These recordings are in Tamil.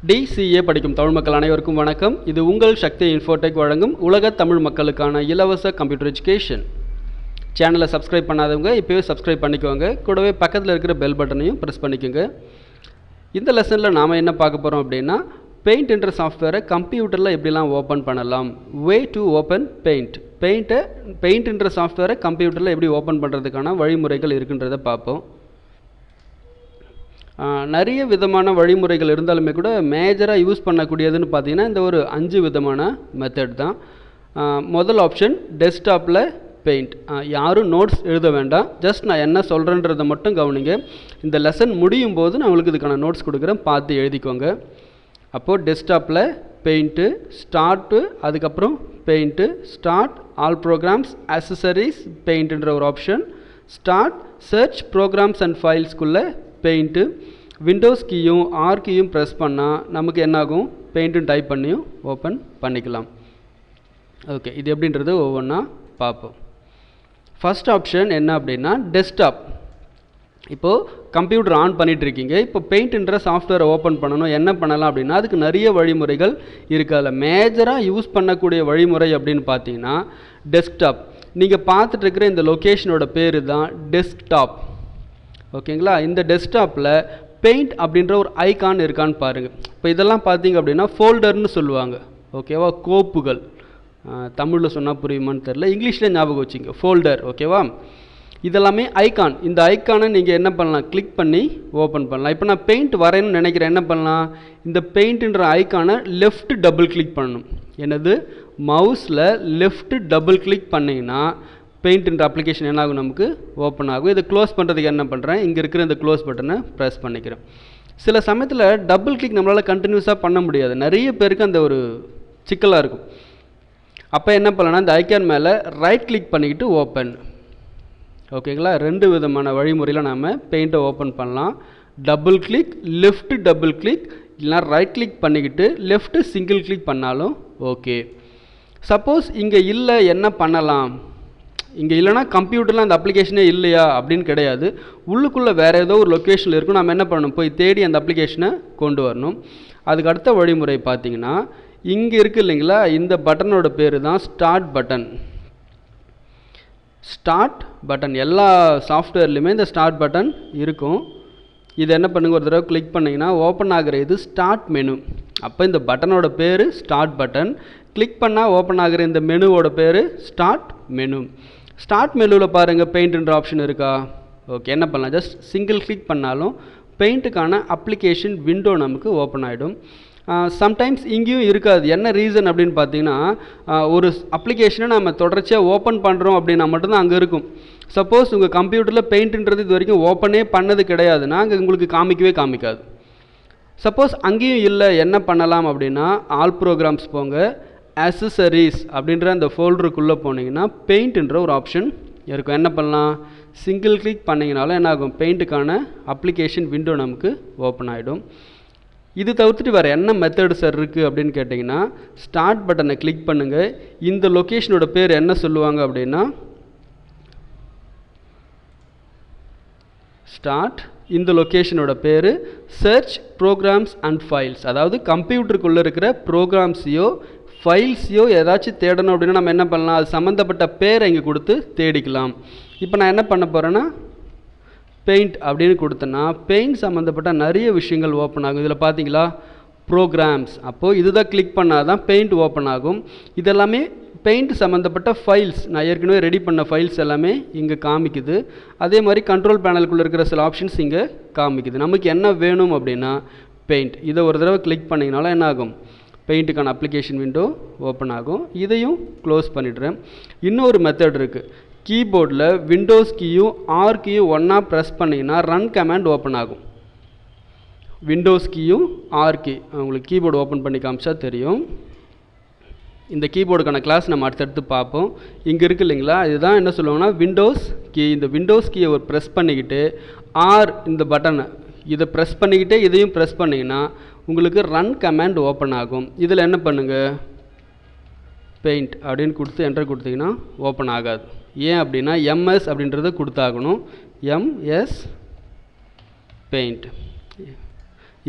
DCA படிக்கும் தமிழ் மக்கள் அனைவருக்கும் வணக்கம். இது உங்கள் சக்தி இன்ஃபோடெக் வழங்கும் உலக தமிழ் மக்களுக்கான இலவச கம்ப்யூட்டர் எஜுகேஷன். சேனலை சப்ஸ்கிரைப் பண்ணாதவங்க இப்போவே சப்ஸ்கிரைப் பண்ணிக்கோங்க. கூடவே பக்கத்தில் இருக்கிற பெல் பட்டனையும் ப்ரெஸ் பண்ணிக்கோங்க. இந்த லெசனில் நாம் என்ன பார்க்க போகிறோம் அப்படின்னா, பெயிண்ட் என்ற சாஃப்ட்வேரை கம்ப்யூட்டரில் எப்படிலாம் ஓப்பன் பண்ணலாம், வே டு ஓப்பன் பெயிண்ட் என்ற சாஃப்ட்வேரை கம்ப்யூட்டரில் எப்படி ஓப்பன் பண்ணுறதுக்கான வழிமுறைகள் இருக்குன்றதை பார்ப்போம். நிறைய விதமான வழிமுறைகள் இருந்தாலுமே கூட மேஜராக யூஸ் பண்ணக்கூடியதுன்னு பார்த்தீங்கன்னா இந்த ஒரு 5 விதமான மெத்தட் தான். முதல் ஆப்ஷன் டெஸ்க்டாப்பில் பெயிண்ட். யாரும் நோட்ஸ் எழுத வேண்டாம், ஜஸ்ட் நான் என்ன சொல்கிறேன்றதை மட்டும் கவனிங்க. இந்த லெசன் முடியும் போது நான் உங்களுக்கு இதுக்கான நோட்ஸ் கொடுக்குறேன், பார்த்து எழுதிக்கோங்க. அப்போது டெஸ்க்டாப்பில் பெயிண்ட்டு, ஸ்டார்ட்டு, அதுக்கப்புறம் paint, start, all programs, accessories, பெயிண்ட்டுன்ற ஒரு option, start, search, programs and ஃபைல்ஸ்குள்ளே பெயிண்ட்டு, விண்டோஸ் கீயும் ஆர் கீயும் ப்ரெஸ் பண்ணால் நமக்கு என்னாகும், பெயிண்ட்டுன்னு டைப் பண்ணியும் ஓப்பன் பண்ணிக்கலாம். ஓகே, இது எப்படின்றது ஒவ்வொன்றா பார்ப்போம். ஃபஸ்ட் ஆப்ஷன் என்ன அப்படின்னா டெஸ்க்டாப். இப்போது கம்ப்யூட்டர் ஆன் பண்ணிகிட்ருக்கீங்க. இப்போ பெயிண்ட்ன்ற சாஃப்ட்வேரை ஓப்பன் பண்ணணும், என்ன பண்ணலாம் அப்படின்னா அதுக்கு நிறைய வழிமுறைகள் இருக்குது. அதில் மேஜராக யூஸ் பண்ணக்கூடிய வழிமுறை அப்படின்னு பார்த்தீங்கன்னா டெஸ்க்டாப். நீங்கள் பார்த்துட்ருக்கிற இந்த லொக்கேஷனோட பேர் தான் டெஸ்க்டாப். ஓகேங்களா? இந்த டெஸ்க்டாப்பில் பெயிண்ட் அப்படின்ற ஒரு ஐக்கான் இருக்கான்னு பாருங்கள். இப்போ இதெல்லாம் பார்த்தீங்க அப்படின்னா ஃபோல்டர்னு சொல்லுவாங்க. ஓகேவா? கோப்புகள். தமிழில் சொன்னால் புரியுமான்னு தெரில, இங்கிலீஷில் ஞாபகம் வச்சுங்க, ஃபோல்டர். ஓகேவா? இதெல்லாமே ஐக்கான். இந்த ஐக்கானை நீங்கள் என்ன பண்ணலாம், கிளிக் பண்ணி ஓப்பன் பண்ணலாம். இப்போ நான் பெயிண்ட் வரையணும்னு நினைக்கிறேன், என்ன பண்ணலாம், இந்த பெயிண்ட்ன்ற ஐக்கானை லெஃப்ட் டபுள் கிளிக் பண்ணணும். என்னது, மவுஸில் லெஃப்ட் டபுள் கிளிக் பண்ணிங்கன்னா பெயிண்ட்ன்ற அப்ளிகேஷன் என்ன ஆகும், நமக்கு ஓப்பன் ஆகும். இதை க்ளோஸ் பண்ணுறதுக்கு என்ன பண்ணுறேன், இங்கே இருக்கிற இந்த க்ளோஸ் பட்டனை ப்ரெஸ் பண்ணிக்கிறேன். சில சமயத்தில் டபுள் கிளிக் நம்மளால் கண்டினியூஸாக பண்ண முடியாது, நிறைய பேருக்கு அந்த ஒரு சிக்கலாக இருக்கும். அப்போ என்ன பண்ணலாம்னா இந்த ஐக்கான் மேலே ரைட் கிளிக் பண்ணிக்கிட்டு ஓப்பன். ஓகேங்களா? 2 விதமான வழிமுறையில் நாம் பெயிண்ட்டை ஓப்பன் பண்ணலாம். Double click, left double click, இல்லைனா ரைட் கிளிக் பண்ணிக்கிட்டு லெஃப்ட் சிங்கிள் கிளிக் பண்ணாலும் ஓகே. சப்போஸ் இங்கே இல்லை, என்ன பண்ணலாம், இங்கே இல்லைனா கம்ப்யூட்டரில் அந்த அப்ளிகேஷனே இல்லையா அப்படின்னு கிடையாது, உள்ளுக்குள்ளே வேறு ஏதோ ஒரு லொக்கேஷனில் இருக்கும். நம்ம என்ன பண்ணணும், போய் தேடி அந்த அப்ளிகேஷனை கொண்டு வரணும். அதுக்கு அடுத்த வழிமுறை பார்த்தீங்கன்னா இங்கே இருக்குது இல்லைங்களா, இந்த பட்டனோட பேர் தான் ஸ்டார்ட் பட்டன். ஸ்டார்ட் பட்டன் எல்லா சாஃப்ட்வேர்லையுமே இந்த ஸ்டார்ட் பட்டன் இருக்கும். இது என்ன பண்ணுங்க, ஒரு தடவை கிளிக் பண்ணிங்கன்னா ஓப்பன் ஆகிற இது ஸ்டார்ட் மெனு. அப்போ இந்த பட்டனோட பேர் ஸ்டார்ட் பட்டன், கிளிக் பண்ணால் ஓப்பன் ஆகிற இந்த மெனுவோட பேர் ஸ்டார்ட் மெனு. ஸ்டார்ட் மெனுவில் பாருங்கள் பெயிண்ட்ன்ற ஆப்ஷன் இருக்கா. ஓகே, என்ன பண்ணலாம், ஜஸ்ட் சிங்கிள் கிளிக் பண்ணாலும் பெயிண்ட்டுக்கான அப்ளிகேஷன் விண்டோ நமக்கு ஓப்பன் ஆகிடும். சம்டைம்ஸ் இங்கேயும் இருக்காது. என்ன ரீசன் அப்படின்னு பார்த்தீங்கன்னா, ஒரு அப்ளிகேஷனை நம்ம தொடர்ச்சியாக ஓப்பன் பண்ணுறோம் அப்படின்னா மட்டும்தான் அங்கே இருக்கும். சப்போஸ் உங்கள் கம்ப்யூட்டரில் பெயிண்ட்ன்றது இது வரைக்கும் ஓப்பனே பண்ணது கிடையாதுன்னா அங்கே உங்களுக்கு காமிக்கவே காமிக்காது. சப்போஸ் அங்கேயும் இல்லை, என்ன பண்ணலாம் அப்படின்னா ஆல் ப்ரோக்ராம்ஸ் போங்க, அக்சசரிஸ் அப்படின்ற அந்த ஃபோல்டருக்குள்ளே போனீங்கன்னா பெயிண்ட்ன்ற ஒரு ஆப்ஷன் இருக்கும். என்ன பண்ணலாம், சிங்கிள் கிளிக் பண்ணிங்கனாலும் என்ன ஆகும், பெயிண்ட்டுக்கான அப்ளிகேஷன் விண்டோ நமக்கு ஓப்பன் ஆகிடும். இது தவிர்த்துட்டு வேறு என்ன மெத்தடு சார் இருக்குது அப்படின்னு கேட்டிங்கன்னா, ஸ்டார்ட் பட்டனை கிளிக் பண்ணுங்கள். இந்த லொக்கேஷனோட பேர் என்ன சொல்லுவாங்க அப்படின்னா ஸ்டார்ட், இந்த லொக்கேஷனோட பேர் சர்ச், ப்ரோக்ராம்ஸ் அண்ட் ஃபைல்ஸ். அதாவது கம்ப்யூட்டருக்குள்ளே இருக்கிற ப்ரோக்ராம்ஸையோ ஃபைல்ஸையோ ஏதாச்சும் தேடணும் அப்படின்னா நம்ம என்ன பண்ணலாம், அது சம்மந்தப்பட்ட பேரை இங்கே கொடுத்து தேடிக்கலாம். இப்போ நான் என்ன பண்ண போகிறேன்னா பெயிண்ட் அப்படின்னு கொடுத்தேன்னா பெயிண்ட் சம்மந்தப்பட்ட நிறைய விஷயங்கள் ஓப்பன் ஆகும். இதில் பார்த்தீங்களா ப்ரோக்ராம்ஸ், அப்போது இதுதான் கிளிக் பண்ணால் தான் பெயிண்ட் ஓப்பன் ஆகும். இதெல்லாமே பெயிண்ட் சம்மந்தப்பட்ட ஃபைல்ஸ், நான் ஏற்கனவே ரெடி பண்ண ஃபைல்ஸ் எல்லாமே இங்கே காமிக்குது. அதே மாதிரி கண்ட்ரோல் பேனலுக்குள்ளே இருக்கிற சில ஆப்ஷன்ஸ் இங்கே காமிக்குது. நமக்கு என்ன வேணும் அப்படின்னா பெயிண்ட், இதை ஒரு தடவை கிளிக் பண்ணிங்கனாலும் என்ன ஆகும், பெயிண்ட்டுக்கான அப்ளிகேஷன் விண்டோ ஓப்பன் ஆகும். இதையும் க்ளோஸ் பண்ணிடுறேன். இன்னொரு மெத்தட் இருக்குது. கீபோர்டில் விண்டோஸ் கீயும் ஆர் கீயும் ஒன்றா ப்ரெஸ் பண்ணிங்கன்னா ரன் கமாண்ட் ஓப்பன் ஆகும். விண்டோஸ் கீயும் ஆர் கீ உங்களுக்கு கீபோர்டு ஓப்பன் பண்ணி காமிச்சா தெரியும். இந்த கீபோர்டுக்கான கிளாஸ் நம்ம அடுத்தடுத்து பார்ப்போம். இங்கே இருக்குது இல்லைங்களா, இதுதான் என்ன சொல்லுவாங்கன்னா விண்டோஸ் கீ. இந்த விண்டோஸ் கீயை ஒரு ப்ரெஸ் பண்ணிக்கிட்டு ஆர் இந்த பட்டனை இதை ப்ரெஸ் பண்ணிக்கிட்டே இதையும் ப்ரெஸ் பண்ணிங்கன்னா உங்களுக்கு ரன் கமாண்ட் ஓப்பன் ஆகும். இதில் என்ன பண்ணுங்கள், பெயிண்ட் அப்படின்னு கொடுத்து என்டர் கொடுத்தீங்கன்னா ஓப்பன் ஆகாது. ஏன் அப்படின்னா எம்எஸ் அப்படின்றத கொடுத்தாகணும். MS paint.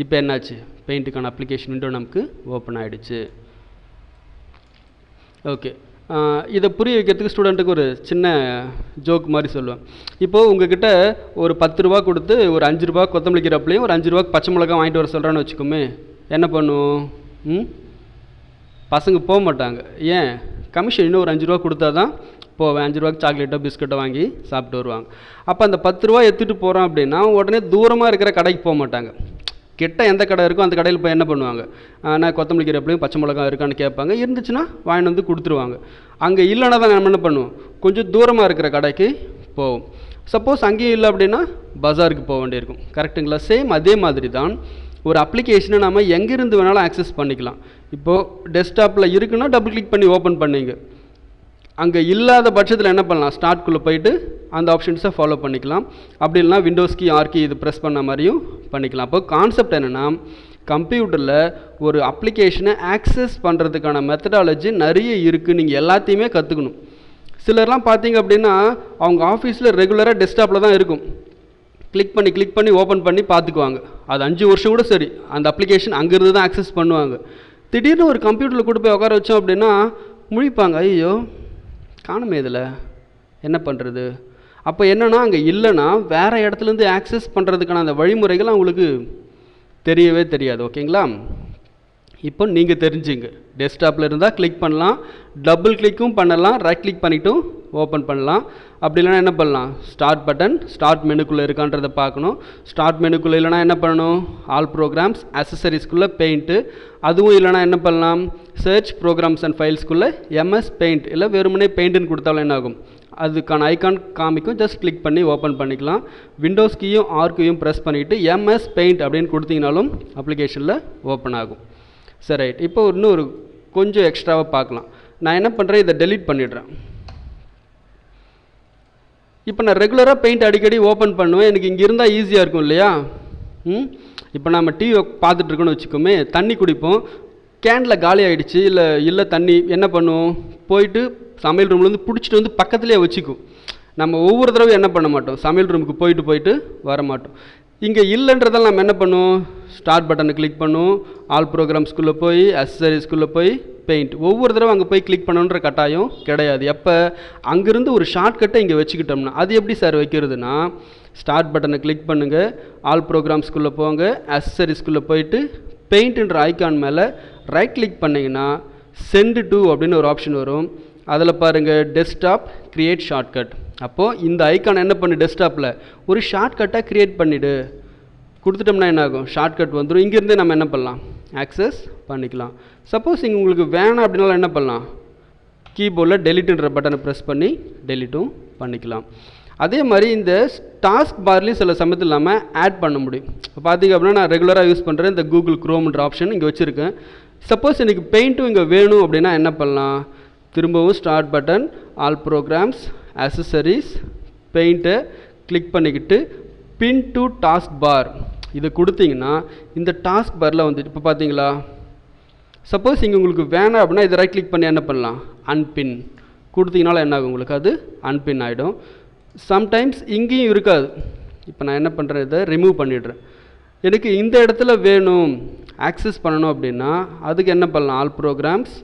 இப்போ என்னாச்சு, பெயிண்ட்டுக்கான அப்ளிகேஷன் விண்டோ நமக்கு ஓப்பன் ஆகிடுச்சு. ஓகே, இதை புரிய வைக்கிறதுக்கு ஸ்டூடெண்ட்டுக்கு ஒரு சின்ன ஜோக் மாதிரி சொல்லுவேன். இப்போது உங்ககிட்ட ஒரு 10 ரூபா கொடுத்து ஒரு 5 ரூபா கொத்தமல்லி கீரைப்பளையும் ஒரு 5 ரூபாய்க்கு பச்சை மிளகா வாங்கிட்டு வர சொல்கிறான்னு வச்சுக்கோமே, என்ன பண்ணுவோம்? பசங்க போக மாட்டாங்க. ஏன்? கமிஷன் இன்னும் ஒரு 5 ரூபா கொடுத்தா தான் போவேன். 5 ரூபாய்க்கு சாக்லேட்டோ பிஸ்கட்டோ வாங்கி சாப்பிட்டு வருவாங்க. அப்போ அந்த 10 ரூபா எடுத்துகிட்டு போகிறோம் அப்படின்னா உடனே தூரமாக இருக்கிற கடைக்கு போக மாட்டாங்க. கிட்ட எந்த கடை இருக்கோ அந்த கடையில் போய் என்ன பண்ணுவாங்க, நான் கொத்தமல்லி கீரைப்பளையும் பச்சை மிளகா இருக்கான்னு கேட்பாங்க. இருந்துச்சுன்னா வாங்கிட்டு வந்து கொடுத்துருவாங்க. அங்கே இல்லைன்னா தான் நம்ம என்ன பண்ணுவோம், கொஞ்சம் தூரமாக இருக்கிற கடைக்கு போவோம். சப்போஸ் அங்கேயும் இல்லை அப்படின்னா பஜாருக்கு போக வேண்டியிருக்கும். கரெக்டுங்களா? சேம் அதே மாதிரி தான் ஒரு அப்ளிகேஷனை நம்ம எங்கேருந்து வேணாலும் ஆக்சஸ் பண்ணிக்கலாம். இப்போது டெஸ்க்டாப்பில் இருக்குன்னா டபுள் கிளிக் பண்ணி ஓப்பன் பண்ணிங்க. அங்கே இல்லாத பட்சத்தில் என்ன பண்ணலாம், ஸ்டார்ட்குள்ளே போயிட்டு அந்த ஆப்ஷன்ஸை ஃபாலோ பண்ணிக்கலாம். அப்படி இல்லைனா விண்டோஸ் கீ ஆர் கீ இது ப்ரெஸ் பண்ண மாதிரியும் பண்ணிக்கலாம். அப்போ கான்செப்ட் என்னென்னா, கம்ப்யூட்டரில் ஒரு அப்ளிகேஷனை ஆக்சஸ் பண்ணுறதுக்கான மெத்தடாலஜி நிறைய இருக்குது. நீங்கள் எல்லாத்தையுமே கற்றுக்கணும். சிலர்லாம் பார்த்தீங்க அப்படின்னா அவங்க ஆஃபீஸில் ரெகுலராக டெஸ்க்டாப்பில் தான் இருக்கும். கிளிக் பண்ணி ஓப்பன் பண்ணி பார்த்துக்குவாங்க. அது 5 வருஷம் கூட சரி, அந்த அப்ளிகேஷன் அங்கேருந்து தான் ஆக்சஸ் பண்ணுவாங்க. திடீர்னு ஒரு கம்ப்யூட்டரில் கூட்டு போய் உட்கார வச்சோம் அப்படின்னா முழிப்பாங்க, ஐயோ காணுமே இதில் என்ன பண்ணுறது. அப்போ என்னென்னா அங்கே இல்லைன்னா வேறு இடத்துலேருந்து ஆக்சஸ் பண்ணுறதுக்கான அந்த வழிமுறைகள் அவங்களுக்கு தெரியவே தெரியாது. ஓகேங்களா? இப்போ நீங்கள் தெரிஞ்சுங்க. டெஸ்க்டாப்பில் இருந்தால் கிளிக் பண்ணலாம், டபுள் கிளிக்கும் பண்ணலாம், ரைட் கிளிக் பண்ணிவிட்டும் ஓப்பன் பண்ணலாம். அப்படி இல்லைனா என்ன பண்ணலாம், ஸ்டார்ட் பட்டன் ஸ்டார்ட் மெனுக்குள்ளே இருக்கான்றதை பார்க்கணும். ஸ்டார்ட் மெனுக்குள்ளே இல்லைனா என்ன பண்ணணும், ஆல் ப்ரோக்ராம்ஸ் அசசரிஸ்குள்ளே பெயிண்ட்டு. அதுவும் இல்லைனா என்ன பண்ணலாம், சர்ச் ப்ரோக்ராம்ஸ் அண்ட் ஃபைல்ஸ்குள்ளே எம்எஸ் பெயிண்ட் இல்லை வெறுமனே பெயிண்ட்டுன்னு கொடுத்தாலும் என்ன ஆகும், அதுக்கான ஐக்கான் காமிக்கும். ஜஸ்ட் கிளிக் பண்ணி ஓப்பன் பண்ணிக்கலாம். விண்டோஸ் கீயும் ஆர் கீயும் ப்ரெஸ் பண்ணிவிட்டு எம்எஸ் பெயிண்ட் அப்படின்னு கொடுத்தீங்கனாலும் அப்ளிகேஷனில் ஓப்பன் ஆகும். சரி, ரைட். இப்போ இன்னும் கொஞ்சம் எக்ஸ்ட்ராவாக பார்க்கலாம். நான் என்ன பண்ணுறேன், இதை டெலீட் பண்ணிடுறேன். இப்போ நான் ரெகுலராக பெயிண்ட் அடிக்கடி ஓப்பன் பண்ணுவேன். எனக்கு இங்கே இருந்தால் ஈஸியாக இருக்கும் இல்லையா? இப்போ நம்ம டிவி பார்த்துட்ருக்கோன்னு வச்சுக்கோமே, தண்ணி குடிப்போம், கேனில் காலி ஆகிடுச்சு இல்லை தண்ணி என்ன பண்ணுவோம், போயிட்டு சமையல் ரூம்லேருந்து பிடிச்சிட்டு வந்து பக்கத்துலேயே வச்சுக்கும். நம்ம ஒவ்வொரு தடவை என்ன பண்ண மாட்டோம், சமையல் ரூமுக்கு போயிட்டு வர மாட்டோம். இங்கே இல்லைன்றதால் நம்ம என்ன பண்ணுவோம், ஸ்டார்ட் பட்டனை கிளிக் பண்ணுவோம், ஆல் ப்ரோக்ராம்ஸ்குள்ளே போய் அசசரிஸ்குள்ளே போய் பெயிண்ட். ஒவ்வொரு தடவை அங்கே போய் கிளிக் பண்ணணுன்ற கட்டாயம் கிடையாது. எப்போ அங்கேருந்து ஒரு ஷார்ட்கட்டை இங்கே வச்சுக்கிட்டோம்னா, அது எப்படி சார் வைக்கிறதுனா, ஸ்டார்ட் பட்டனை கிளிக் பண்ணுங்கள், ஆல் ப்ரோக்ராம்ஸ்குள்ளே போங்க, அசசரிஸ்குள்ளே போயிட்டு பெயிண்ட்ன்ற ஐக்கான் மேலே ரைட் கிளிக் பண்ணிங்கன்னா சென்ட் டு அப்படின்னு ஒரு ஆப்ஷன் வரும். அதில் பாருங்கள் டெஸ்க்டாப் கிரியேட் ஷார்ட்கட். அப்போது இந்த ஐக்கான் என்ன பண்ணு, டெஸ்க்டாப்பில் ஒரு ஷார்ட்கட்டாக க்ரியேட் பண்ணிவிடு. கொடுத்துட்டோம்னா என்ன ஆகும், ஷார்ட்கட் வந்துடும். இங்கேருந்தே நம்ம என்ன பண்ணலாம், ஆக்சஸ் பண்ணிக்கலாம். சப்போஸ் இங்கே உங்களுக்கு வேணாம் அப்படின்னாலும் என்ன பண்ணலாம், கீபோர்டில் டெலிட்டுன்ற பட்டனை ப்ரெஸ் பண்ணி டெலிட்டும் பண்ணிக்கலாம். அதே மாதிரி இந்த டாஸ்க் பார்லேயும் சில சமயத்தில் நம்ம ஆட் பண்ண முடியும். இப்போ பார்த்திங்க அப்படின்னா நான் ரெகுலராக யூஸ் பண்ணுறேன் இந்த கூகுள் க்ரோம்ன்ற ஆப்ஷன் இங்கே வச்சுருக்கேன். சப்போஸ் எனக்கு பெயிண்ட்டும் இங்கே வேணும் அப்படின்னா என்ன பண்ணலாம், திரும்பவும் start button, all programs, accessories, பெயிண்ட்டை கிளிக் பண்ணிக்கிட்டு பின் டு டாஸ்க் பார் இது கொடுத்தீங்கன்னா இந்த டாஸ்க் பாரில் வந்துட்டு இப்போ பார்த்தீங்களா. சப்போஸ் இங்கே உங்களுக்கு வேணாம் அப்படின்னா இதை ரைட் கிளிக் பண்ணி என்ன பண்ணலாம், அன்பின் கொடுத்தீங்கனால என்ன ஆகும், உங்களுக்கு அது அன்பின் ஆகிடும். சம்டைம்ஸ் இங்கேயும் இருக்காது. இப்போ நான் என்ன பண்ணுறேன், இதை ரிமூவ் பண்ணிடுறேன். எனக்கு இந்த இடத்துல வேணும் ஆக்சஸ் பண்ணணும் அப்படின்னா அதுக்கு என்ன பண்ணலாம், ஆல் ப்ரோக்ராம்ஸ்,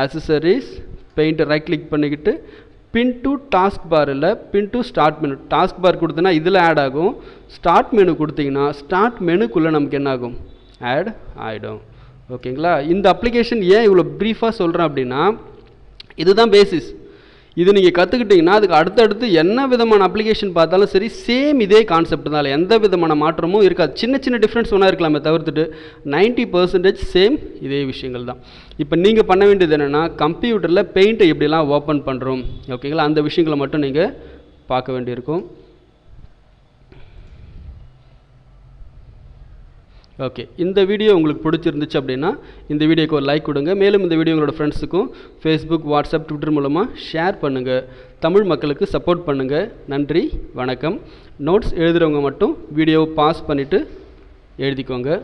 அசசரிஸ், பெயிண்ட்டை ரைட் கிளிக் பண்ணிக்கிட்டு பின் டு டாஸ்க் பார் இல்லை pin to start menu. Task bar கொடுத்தனா இதில் ஆட் ஆகும். ஸ்டார்ட் மெனு கொடுத்தீங்கன்னா ஸ்டார்ட் மெனுக்குள்ளே நமக்கு என்ன ஆகும், ஆட் ஆகிடும். ஓகேங்களா? இந்த அப்ளிகேஷன் ஏன் இவ்வளோ ப்ரீஃபாக சொல்கிறேன் அப்படின்னா இதுதான் பேசிஸ். இது நீங்கள் கற்றுக்கிட்டிங்கன்னா அதுக்கு அடுத்தடுத்து என்ன விதமான அப்ளிகேஷன் பார்த்தாலும் சரி சேம் இதே கான்செப்ட் தான், எந்த விதமான மாற்றமும் இருக்காது. சின்ன சின்ன டிஃப்ரென்ஸ் ஒன்றா இருக்கலாமே தவிர்த்துட்டு 90% சேம் இதே விஷயங்கள் தான். இப்போ நீங்கள் பண்ண வேண்டியது என்னென்னா கம்ப்யூட்டரில் பெயிண்ட்டை எப்படிலாம் ஓப்பன் பண்ணுறோம், ஓகேங்களா, அந்த விஷயங்களை மட்டும் நீங்கள் பார்க்க வேண்டியிருக்கும். ஓகே, இந்த வீடியோ உங்களுக்கு பிடிச்சிருந்துச்சு அப்படின்னா இந்த வீடியோக்கு ஒரு லைக் கொடுங்க. மேலும் இந்த வீடியோ உங்களோட ஃப்ரெண்ட்ஸுக்கும் ஃபேஸ்புக், வாட்ஸ்அப், ட்விட்டர் மூலமாக ஷேர் பண்ணுங்கள். தமிழ் மக்களுக்கு சப்போர்ட் பண்ணுங்கள். நன்றி, வணக்கம். நோட்ஸ் எழுதுகிறவங்க மட்டும் வீடியோவை பாஸ் பண்ணிவிட்டு எழுதிக்கோங்க.